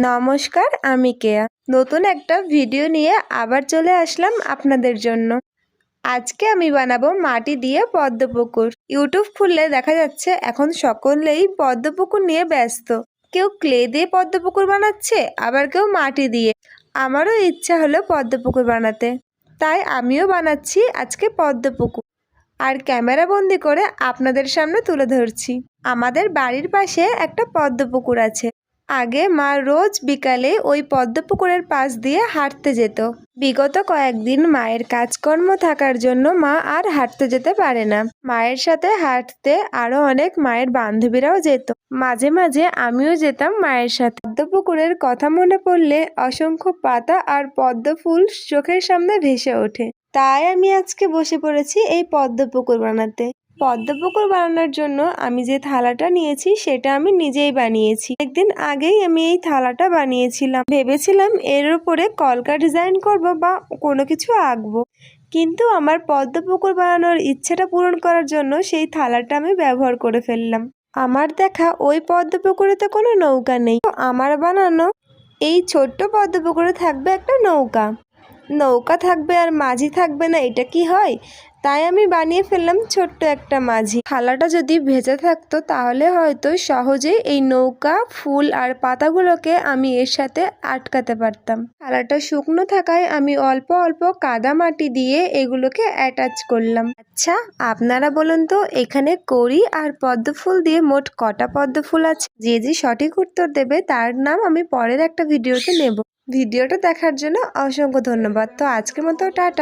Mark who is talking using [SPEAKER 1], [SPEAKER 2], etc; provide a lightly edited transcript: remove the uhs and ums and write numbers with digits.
[SPEAKER 1] নমস্কার, আমি কেয়া। নতুন একটা ভিডিও নিয়ে আবার চলে আসলাম আপনাদের জন্য। আজকে আমি বানাবো মাটি দিয়ে পদ্মপুকুর। ইউটিউব খুললে দেখা যাচ্ছে এখন সকলেই পদ্মপুকুর নিয়ে ব্যস্ত। কেউ ক্লে দিয়ে পদ্মপুকুর বানাচ্ছে, আবার কেউ মাটি দিয়ে। আমারও ইচ্ছা হলো পদ্মপুকুর বানাতে, তাই আমিও বানাচ্ছি আজকে পদ্মপুকুর। আর ক্যামেরা বন্দি করে আপনাদের সামনে তুলে ধরছি। আমাদের বাড়ির পাশে একটা পদ্মপুকুর আছে। আগে মা রোজ বিকালে ওই পদ্মপুকুরের পাশ দিয়ে হাঁটতে যেত। বিগত কয়েকদিন মায়ের কাজকর্ম থাকার জন্য মা আর হাঁটতে যেতে পারে না। মায়ের সাথে হাঁটতে আরো অনেক মায়ের বান্ধবীরাও যেত। মাঝে মাঝে আমিও যেতাম মায়ের সাথে। পদ্মপুকুরের কথা মনে পড়লে অসংখ্য পাতা আর পদ্ম ফুল চোখের সামনে ভেসে ওঠে। তাই আমি আজকে বসে পড়েছি এই পদ্মপুকুর বানাতে। পদ্মপুকুর বানানোর জন্য আমি যে থালাটা নিয়েছি সেটা আমি নিজেই বানিয়েছি। একদিন আগেই আমি এই থালাটা বানিয়েছিলাম। ভেবেছিলাম এর উপরে কলকা ডিজাইন করব বা কোনো কিছু আঁকবো, কিন্তু আমার পদ্মপুকুর বানানোর ইচ্ছেটা পূরণ করার জন্য সেই থালাটা আমি ব্যবহার করে ফেললাম। আমার দেখা ওই পদ্মপুকুরেতে কোনো নৌকা নেই, তো আমার বানানো এই ছোট্ট পদ্মপুকুরে থাকবে একটা নৌকা। নৌকা থাকবে আর মাঝি থাকবে না, এটা কি হয়? তাই আমি বানিয়ে ফেললাম ছোট্ট একটা মাঝি। থালাটা যদি ভেজা থাকতো তাহলে হয়তো সহজেই এই নৌকা, ফুল আর পাতাগুলোকে আমি এর সাথে আটকাতে পারতাম। থালাটা শুকনো থাকায় আমি অল্প অল্প কাদা মাটি দিয়ে এগুলোকে অ্যাটাচ করলাম। আচ্ছা, আপনারা বলুন তো এখানে কড়ি আর পদ্ম ফুল দিয়ে মোট কটা পদ্ম ফুল আছে? যে সঠিক উত্তর দেবে তার নাম আমি পরের একটা ভিডিওতে নেব। ভিডিওটা দেখার জন্য অসংখ্য ধন্যবাদ। তো আজকের মতো টাটা।